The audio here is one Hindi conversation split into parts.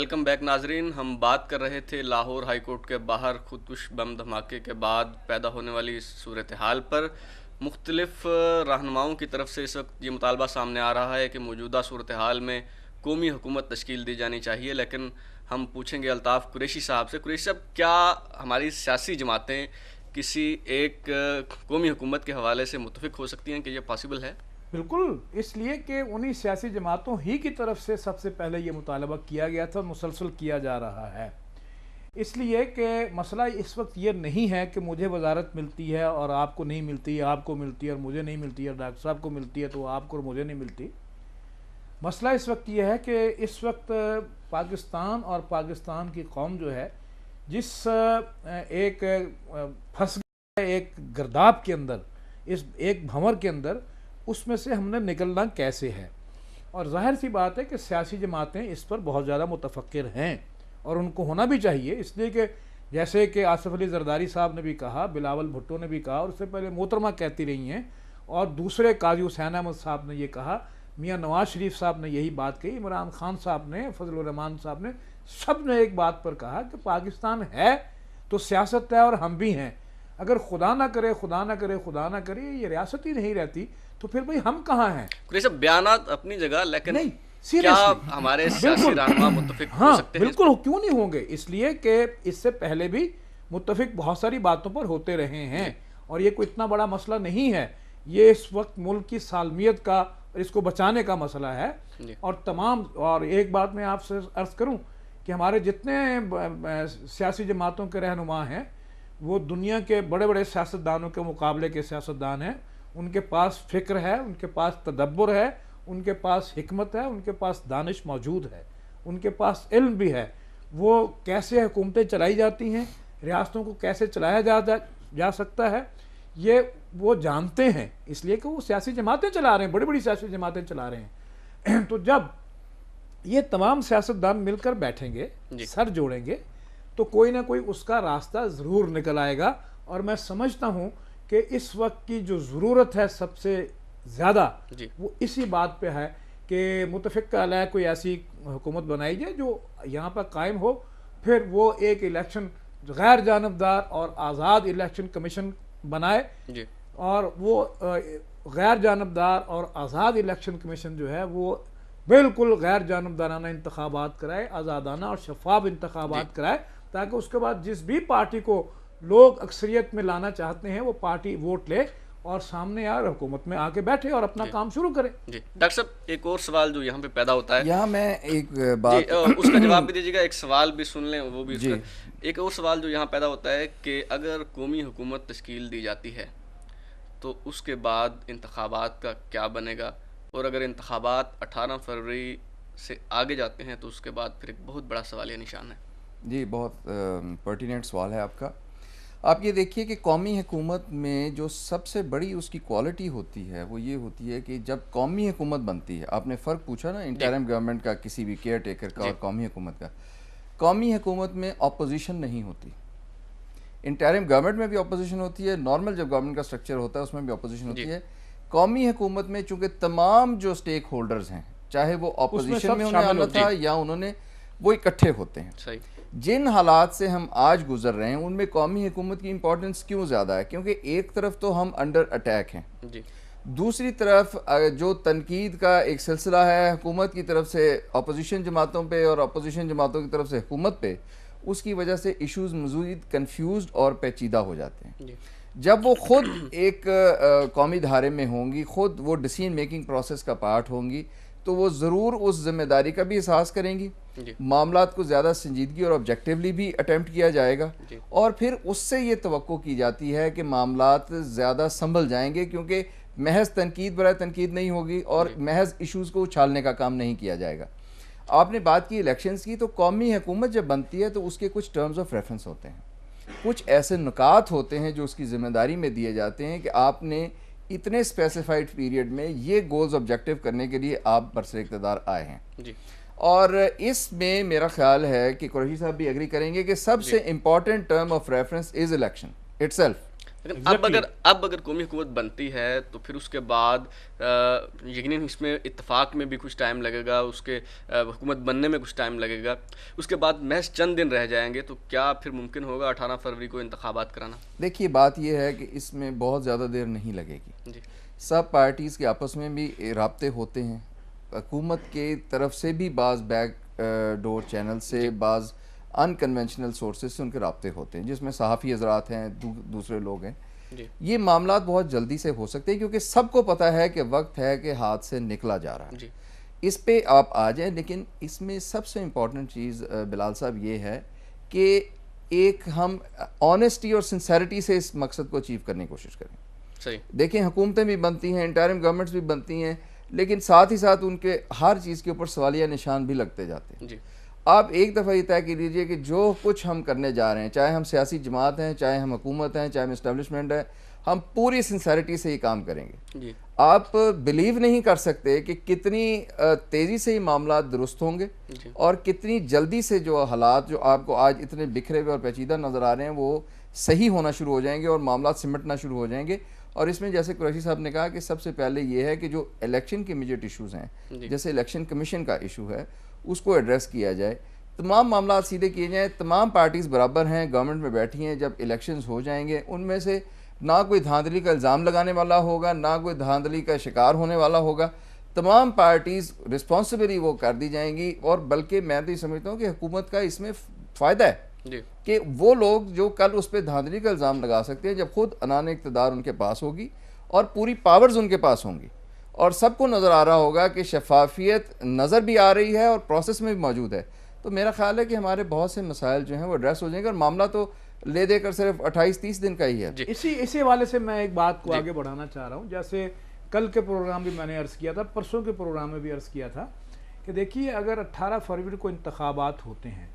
वेलकम बैक नाजरीन। हम बात कर रहे थे लाहौर हाई कोर्ट के बाहर खुदकुश बम धमाके के बाद पैदा होने वाली सूरत हाल पर। मुख्तलिफ रहनुमाओं की तरफ से इस वक्त ये मुतालबा सामने आ रहा है कि मौजूदा सूरत हाल में कौमी हुकूमत तश्कील दी जानी चाहिए। लेकिन हम पूछेंगे अल्ताफ़ कुरैशी साहब से। कुरैशी साहब, क्या हमारी सियासी जमातें किसी एक कौमी हुकूमत के हवाले से मुत्तफ़िक़ हो सकती हैं कि यह पॉसिबल है? बिल्कुल, इसलिए कि उन्हीं सियासी जमातों ही की तरफ से सबसे पहले ये मुतालबा किया गया था, मुसलसल किया जा रहा है। इसलिए कि मसला इस वक्त ये नहीं है कि मुझे वजारत मिलती है और आपको नहीं मिलती, आपको मिलती है और मुझे नहीं मिलती है, डॉक्टर साहब को मिलती है तो आपको और मुझे नहीं मिलती। मसला इस वक्त ये है कि इस वक्त पाकिस्तान और पाकिस्तान की कौम जो है, जिस एक फंस गया एक गर्दाब के अंदर, इस एक भंवर के अंदर, उसमें से हमने निकलना कैसे है। और जाहिर सी बात है कि सियासी जमातें इस पर बहुत ज़्यादा मुतफक्किर हैं और उनको होना भी चाहिए। इसलिए कि जैसे कि आसिफ अली जरदारी साहब ने भी कहा, बिलावल भुट्टो ने भी कहा, और उससे पहले मोहतरमा कहती रही हैं, और दूसरे काजी हुसैन अहमद साहब ने ये कहा, मियाँ नवाज शरीफ साहब ने यही बात कही, इमरान खान साहब ने, फजल रहमान साहब ने, सब ने एक बात पर कहा कि पाकिस्तान है तो सियासत है और हम भी हैं। अगर खुदा ना करे, खुदा ना करे, खुदा ना करे, ये रियासत ही नहीं रहती तो फिर भाई हम कहाँ हैं। कुरैशी साहब, बयानात अपनी जगह, लेकिन नहीं, क्या सीरियसली हमारे सियासी रहनुमा मुत्तफ़िक़ हो हाँ सकते हैं? बिल्कुल, क्यों नहीं होंगे। इसलिए कि इससे पहले भी मुत्तफिक बहुत सारी बातों पर होते रहे हैं और ये कोई इतना बड़ा मसला नहीं है। ये इस वक्त मुल्क की सालमियत का, इसको बचाने का मसला है। और तमाम, और एक बात मैं आपसे अर्ज़ करूं कि हमारे जितने सियासी जमातों के रहनुमा हैं वो दुनिया के बड़े बड़े सियासतदानों के मुकाबले के सियासतदान हैं। उनके पास फ़िक्र है, उनके पास तदब्बुर है, उनके पास हिकमत है, उनके पास दानिश मौजूद है, उनके पास इल्म भी है। वो कैसे हुकूमतें चलाई जाती हैं, रियासतों को कैसे चलाया जा सकता है, ये वो जानते हैं। इसलिए कि वो सियासी जमातें चला रहे हैं, बड़ी बड़ी सियासी जमातें चला रहे हैं। तो जब ये तमाम सियासतदान मिलकर बैठेंगे, सर जोड़ेंगे, तो कोई ना कोई उसका रास्ता ज़रूर निकल आएगा। और मैं समझता हूँ कि इस वक्त की जो ज़रूरत है सबसे ज़्यादा वो इसी बात पे है कि मुतफ़िक़ अलैह कोई ऐसी हुकूमत बनाई जाए जो यहाँ पर कायम हो। फिर वो एक इलेक्शन गैर जानबदार और आज़ाद इलेक्शन कमीशन बनाए और वो गैर जानबदार और आज़ाद इलेक्शन कमीशन जो है वो बिल्कुल गैर जानबदाराना इंतखाबात कराए, आज़ादाना और शफाफ इंतखाबात कराए, ताकि उसके बाद जिस भी पार्टी को लोग अक्सरियत में लाना चाहते हैं वो पार्टी वोट ले और सामने यार हुकूमत में आके बैठे और अपना काम शुरू करे। जी डॉक्टर साहब, एक और सवाल जो यहाँ पे पैदा होता है, यहाँ मैं एक बात उसका जवाब भी दीजिएगा, एक सवाल भी सुन लें वो भी उसका। एक और सवाल जो यहाँ पैदा होता है कि अगर कौमी हुकूमत तश्कील दी जाती है तो उसके बाद इंतखाबात का क्या बनेगा, और अगर इंतखाबात 18 फरवरी से आगे जाते हैं तो उसके बाद फिर एक बहुत बड़ा सवालिया निशान है। जी, बहुत पर्टिनेंट सवाल है आपका। आप ये देखिए कि कौमी हुकूमत में जो सबसे बड़ी उसकी क्वालिटी होती है वो ये होती है कि जब कौमी हुकूमत बनती है, आपने फ़र्क पूछा ना इंटरिम गवर्नमेंट का, किसी भी केयर टेकर का और कौमी हुकूमत का। कौमी हुकूमत में अपोजिशन नहीं होती। इंटरिम गवर्नमेंट में भी अपोजिशन होती है, नॉर्मल जब गवर्नमेंट का स्ट्रक्चर होता है उसमें भी अपोजिशन होती है। कौमी हुकूमत में चूँकि तमाम जो स्टेक होल्डर्स हैं, चाहे वो अपोजिशन में उन्हें आना था या उन्होंने, वो इकट्ठे होते हैं। सही। जिन हालात से हम आज गुजर रहे हैं उनमें कौमी हुकूमत की इंपॉर्टेंस क्यों ज़्यादा है? क्योंकि एक तरफ तो हम अंडर अटैक हैं, दूसरी तरफ जो तनकीद का एक सिलसिला है हुकूमत की तरफ से अपोजिशन जमातों पे और अपोजिशन जमातों की तरफ से हुकूमत पे, उसकी वजह से इश्यूज़ मज़ीद कन्फ्यूज्ड और पेचीदा हो जाते हैं। जब वो ख़ुद एक कौमी धारे में होंगी, ख़ुद वो डिसीजन मेकिंग प्रोसेस का पार्ट होंगी, तो वो ज़रूर उस ज़िम्मेदारी का भी एहसास करेंगी, मामलात को ज़्यादा संजीदगी और ऑब्जेक्टिवली भी अटैम्प्ट किया जाएगा, और फिर उससे ये तवक्को की जाती है कि मामलात ज़्यादा संभल जाएंगे, क्योंकि महज तनकीद बराए तनकीद नहीं होगी और महज इशूज़ को उछालने का काम नहीं किया जाएगा। आपने बात की इलेक्शंस की, तो कौमी हुकूमत जब बनती है तो उसके कुछ टर्म्स ऑफ रेफरेंस होते हैं, कुछ ऐसे नुकात होते हैं जो उसकी ज़िम्मेदारी में दिए जाते हैं कि आपने इतने स्पेसिफाइड पीरियड में ये गोल्स ऑब्जेक्टिव करने के लिए आप बरसर इक़्तिदार आए हैं। और इसमें मेरा ख्याल है कि कुरैशी साहब भी एग्री करेंगे कि सबसे important term of reference is election itself. लेकिन अब अगर कौमी हुकूमत बनती है तो फिर उसके बाद यकीनन इसमें इत्तेफाक में भी कुछ टाइम लगेगा, उसके हुकूमत बनने में कुछ टाइम लगेगा, उसके बाद महज चंद दिन रह जाएंगे, तो क्या फिर मुमकिन होगा 18 फरवरी को इंतखाबात कराना? देखिए, बात यह है कि इसमें बहुत ज़्यादा देर नहीं लगेगी जी। सब पार्टीज़ के आपस में भी राब्ते होते हैं, हुकूमत के तरफ से भी बाज़ बैक डोर चैनल से, बाज़ अनकन्वेंशनल सोर्सेज से उनके राब्ते होते हैं, जिसमें सहाफ़ी हज़रात हैं, दूसरे लोग हैं। ये मामला बहुत जल्दी से हो सकते हैं क्योंकि सबको पता है कि वक्त है कि हाथ से निकला जा रहा है। इस पे आप आ जाएं, लेकिन इसमें सबसे इम्पॉर्टेंट चीज़ बिलाल साहब ये है कि एक हम ऑनेस्टी और सिंसेरिटी से इस मकसद को अचीव करने की कोशिश करें। सही। देखें, हुकूमतें भी बनती हैं, इंटरिम गवर्नमेंट्स भी बनती हैं, लेकिन साथ ही साथ उनके हर चीज़ के ऊपर सवालिया निशान भी लगते जाते हैं। आप एक दफ़ा ये तय कर लीजिए कि जो कुछ हम करने जा रहे हैं, चाहे हम सियासी जमात हैं, चाहे हम हुकूमत हैं, चाहे हम इस्टेब्लिशमेंट है, हम पूरी सिंसेरिटी से ये काम करेंगे। आप बिलीव नहीं कर सकते कि कितनी तेज़ी से ये मामला दुरुस्त होंगे और कितनी जल्दी से जो हालात जो आपको आज इतने बिखरे हुए और पेचीदा नज़र आ रहे हैं वो सही होना शुरू हो जाएंगे और मामला सिमटना शुरू हो जाएंगे। और इसमें जैसे कुरैशी साहब ने कहा कि सबसे पहले ये है कि जो इलेक्शन के इमीडिएट इशूज़ हैं, जैसे इलेक्शन कमीशन का इशू है, उसको एड्रेस किया जाए, तमाम मामला सीधे किए जाएँ। तमाम पार्टीज़ बराबर हैं, गवर्नमेंट में बैठी हैं, जब इलेक्शंस हो जाएंगे उनमें से ना कोई धांधली का इल्ज़ाम लगाने वाला होगा, ना कोई धांधली का शिकार होने वाला होगा। तमाम पार्टीज़ रिस्पॉन्सिबली वो कर दी जाएंगी। और बल्कि मैं तो ये समझता हूँ कि हुकूमत का इसमें फ़ायदा है कि वो लोग जो कल उस पर धांधली का इल्ज़ाम लगा सकते हैं, जब खुद अनान इक़्तिदार उनके पास होगी और पूरी पावर्स उनके पास होंगी और सबको नज़र आ रहा होगा कि शफाफियत नज़र भी आ रही है और प्रोसेस में भी मौजूद है, तो मेरा ख्याल है कि हमारे बहुत से मसाइल जो हैं वो एड्रेस हो जाएंगे और मामला तो ले देकर सिर्फ 28-30 दिन का ही है। इसी हवाले से मैं एक बात को आगे बढ़ाना चाह रहा हूँ। जैसे कल के प्रोग्राम भी मैंने अर्ज़ किया था, परसों के प्रोग्राम में भी अर्ज़ किया था कि देखिए, अगर 18 फरवरी को इंतखाबात होते हैं,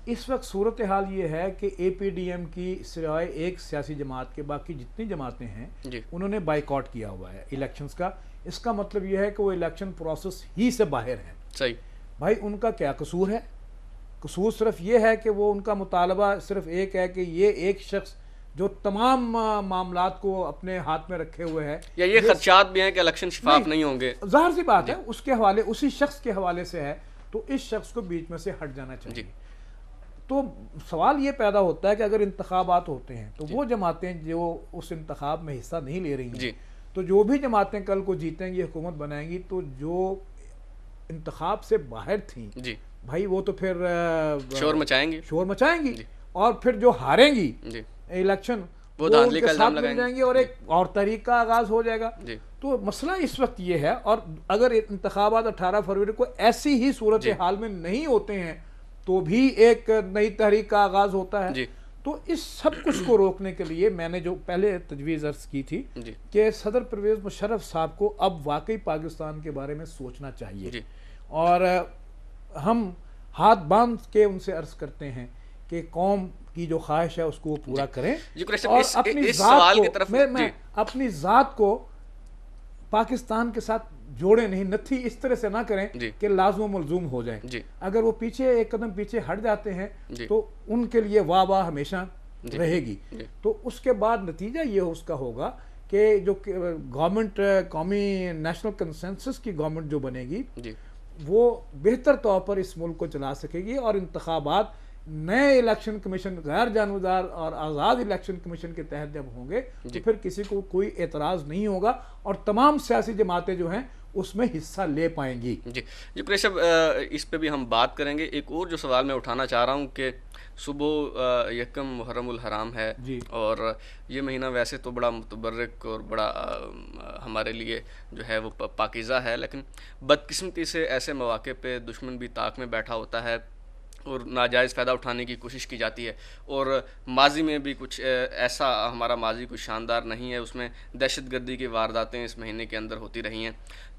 इस वक्त सूरत हाल ये है कि APDM की सिवाय एक सियासी जमात के बाकी जितनी जमातें हैं उन्होंने बाइकआउट किया हुआ है इलेक्शंस का। इसका मतलब ये है कि वो इलेक्शन प्रोसेस ही से बाहर हैं। सही। भाई, उनका क्या कसूर है? कसूर सिर्फ ये है कि वो उनका मुतालबा सिर्फ एक है कि ये एक शख्स जो तमाम मामलात को अपने हाथ में रखे हुए है, या ये खदशात भी हैं कि इलेक्शन शफाफ नहीं होंगे, जाहिर सी बात है, उसके हवाले उसी शख्स के हवाले से है, तो इस शख्स को बीच में से हट जाना चाहिए। तो सवाल ये पैदा होता है कि अगर इंतखाबात होते हैं तो वो जमातें जो उस इंतखाब में हिस्सा नहीं ले रही हैं, तो जो भी जमातें कल को जीतेंगी, हुकूमत बनाएंगी, तो जो इंतखाब से बाहर थी भाई वो तो फिर शोर मचाएंगी और फिर जो हारेंगी इलेक्शन वो उनके साथ मिल जाएंगी और एक और तहरीक का आगाज हो जाएगा। तो मसला इस वक्त ये है, और अगर इंतखाबात 18 फरवरी को ऐसी ही सूरत हाल में नहीं होते हैं तो भी एक नई तहरीक का आगाज होता है। तो इस सब कुछ को रोकने के लिए मैंने जो पहले तजवीज़ अर्ज की थी कि सदर परवेज़ मुशर्रफ साहब को अब वाकई पाकिस्तान के बारे में सोचना चाहिए, और हम हाथ बांध के उनसे अर्ज करते हैं कि कौम की जो ख्वाहिश है उसको वो पूरा करें और अपनी ज़ात को पाकिस्तान के साथ जोड़े नहीं, नथी इस तरह से ना करें कि लाज़िम मलज़ूम हो जाए। अगर वो पीछे एक कदम पीछे हट जाते हैं तो उनके लिए वाह वाह हमेशा रहेगी। तो उसके बाद नतीजा ये उसका होगा कि जो गवर्नमेंट कौमी नेशनल कंसेंसस की गवर्नमेंट जो बनेगी वो बेहतर तौर पर इस मुल्क को चला सकेगी, और इंतखाबात नए इलेक्शन कमीशन, गैर जानबदार और आज़ाद इलेक्शन कमीशन के तहत जब होंगे तो फिर किसी को कोई एतराज़ नहीं होगा और तमाम सियासी जमातें जो हैं उसमें हिस्सा ले पाएंगी। जी कुरैशी साहब, इस पे भी हम बात करेंगे। एक और जो सवाल मैं उठाना चाह रहा हूँ कि सुबह यकम मुहर्रमुल हराम है और ये महीना वैसे तो बड़ा मुतबर्रक और बड़ा हमारे लिए जो है वो पाकीज़ा है, लेकिन बदकिस्मती से ऐसे मौके पे दुश्मन भी ताक में बैठा होता है और नाजायज़ फ़ायदा उठाने की कोशिश की जाती है। और माजी में भी कुछ ऐसा, हमारा माजी कुछ शानदार नहीं है, उसमें दहशतगर्दी की वारदातें इस महीने के अंदर होती रही हैं,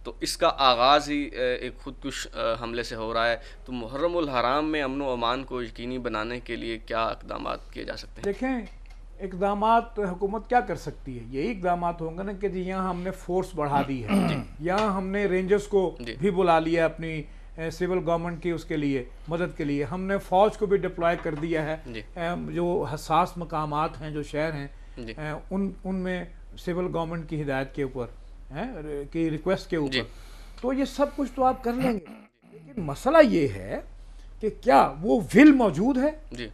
तो इसका आगाज़ ही एक खुदकुश हमले से हो रहा है। तो मुहर्रमुल हराम में अमन व अमान को यकीनी बनाने के लिए क्या इक़दाम किए जा सकते हैं? देखें, इक़दामात हुकूमत क्या कर सकती है? यही इक़दामात होंगे ना कि जी यहाँ हमने फोर्स बढ़ा दी है, यहाँ हमने रेंजर्स को भी बुला लिया अपनी सिविल गवर्नमेंट की उसके लिए मदद के लिए, हमने फ़ौज को भी डिप्लॉय कर दिया है, जो हसास मकामात हैं, जो शहर हैं उनमें सिविल गवर्नमेंट की हिदायत के ऊपर की रिक्वेस्ट के ऊपर, तो ये सब कुछ तो आप कर लेंगे, लेकिन मसला ये है कि क्या वो विल मौजूद है।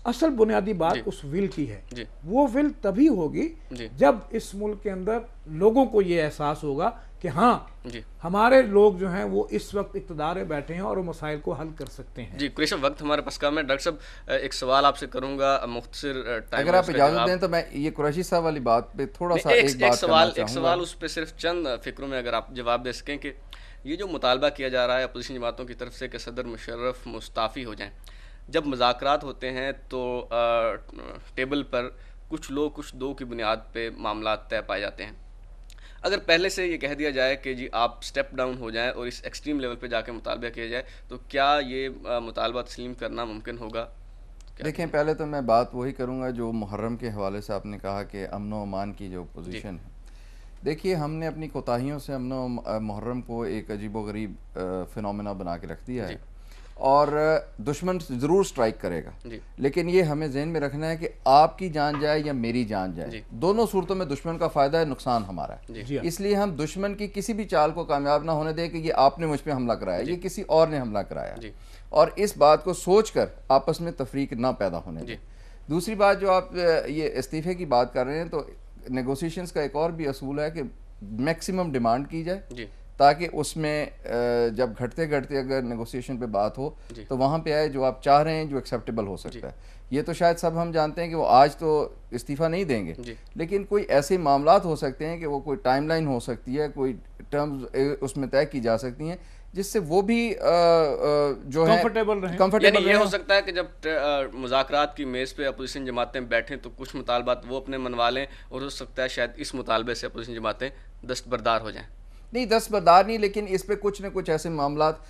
असल बुनियादी बात उस विल की है। वो विल तभी होगी जब इस मुल्क के अंदर लोगों को ये एहसास होगा कि हाँ हमारे लोग जो हैं वो इस वक्त इक़्तिदार में बैठे हैं और वो मसाइल को हल कर सकते हैं। जी कुरैशी, वक्त हमारे पास कम है। डॉक्टर साहब एक सवाल आपसे करूंगा, मुख्तसर टाइम अगर आप इजाज़त दें तो मैं ये कुरैशी साहब वाली बात पे थोड़ा सा एक सवाल उस पर सिर्फ चंद फिक्रों में अगर आप जवाब दे सकें कि ये जो मुतालबा किया जा रहा है अपोजिशन जमातों की तरफ से कि सदर मुशर्रफ मुस्ताफ़ी हो जाएं, जब मुज़ाकरात होते हैं तो टेबल पर कुछ लोग कुछ दो की बुनियाद पे मामला तय पाए जाते हैं। अगर पहले से ये कह दिया जाए कि जी आप स्टेप डाउन हो जाएं और इस एक्सट्रीम लेवल पे जाके मुतालबा किया जाए, तो क्या ये मुतालबा तस्लीम करना मुमकिन होगा? देखें, पहले तो मैं बात वही करूँगा जो मुहर्रम के हवाले से आपने कहा कि अमन व अमान की जो पोजीशन है। देखिए, हमने अपनी कोताहियों से अमन व मुहर्रम को एक अजीबो गरीब फिनोमेना बना के रख दिया है और दुश्मन ज़रूर स्ट्राइक करेगा, लेकिन ये हमें जहन में रखना है कि आपकी जान जाए या मेरी जान जाए, दोनों सूरतों में दुश्मन का फ़ायदा है, नुकसान हमारा है। इसलिए हम दुश्मन की किसी भी चाल को कामयाब ना होने दें कि ये आपने मुझ पर हमला कराया, ये किसी और ने हमला कराया, और इस बात को सोच कर आपस में तफरीक ना पैदा होने दें। दूसरी बात, जो आप ये इस्तीफ़े की बात कर रहे हैं, तो नेगोशिएशंस का एक और भी असूल है कि मैक्सिमम डिमांड की जाए ताकि उसमें जब घटते घटते अगर नेगोशिएशन पे बात हो तो वहाँ पे आए जो आप चाह रहे हैं, जो एक्सेप्टेबल हो सकता है। ये तो शायद सब हम जानते हैं कि वो आज तो इस्तीफ़ा नहीं देंगे, लेकिन कोई ऐसे मामलात हो सकते हैं कि वो कोई टाइमलाइन हो सकती है, कोई टर्म्स उसमें तय की जा सकती हैं जिससे वो भी जो है कंफर्टेबल ये हो सकता है कि जब मुज़ाकरात की मेज़ पे अपोजिशन जमातें बैठें तो कुछ मुतालबात वो अपने मनवा लें, और हो सकता है शायद इस मुतालबे से अपोजिशन जमातें दस्तबरदार हो जाएं। नहीं, दस्तबरदार नहीं, लेकिन इस पे कुछ न कुछ ऐसे मामलात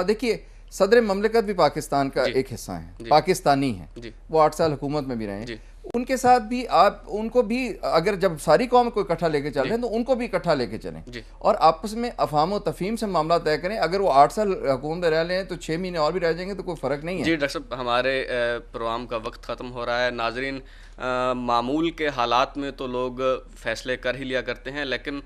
देखिए, सदर ममलिकत भी पाकिस्तान का एक हिस्सा है, पाकिस्तानी है, वो 8 साल हुकूमत में भी रहे हैं। उनके साथ भी आप उनको भी अगर जब सारी कौम को इकट्ठा लेके चल रहे हैं तो उनको भी इकट्ठा लेके चलें और आपस में अफहाम व तफहीम से मामला तय करें। अगर वो 8 साल हुकूमत रह लें तो 6 महीने और भी रह जाएंगे तो कोई फ़र्क नहीं है। जी डॉक्टर साहब, हमारे प्रोग्राम का वक्त ख़त्म हो रहा है। नाजरीन, मामूल के हालात में तो लोग फ़ैसले कर ही लिया करते हैं, लेकिन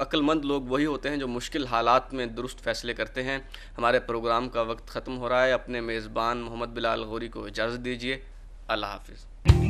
अक्लमंद लोग वही होते हैं जो मुश्किल हालात में दुरुस्त फ़ैसले करते हैं। हमारे प्रोग्राम का वक्त ख़त्म हो रहा है। अपने मेज़बान मोहम्मद बिलाल गौरी को इजाज़त दीजिए। अल्लाह हाफ़िज़।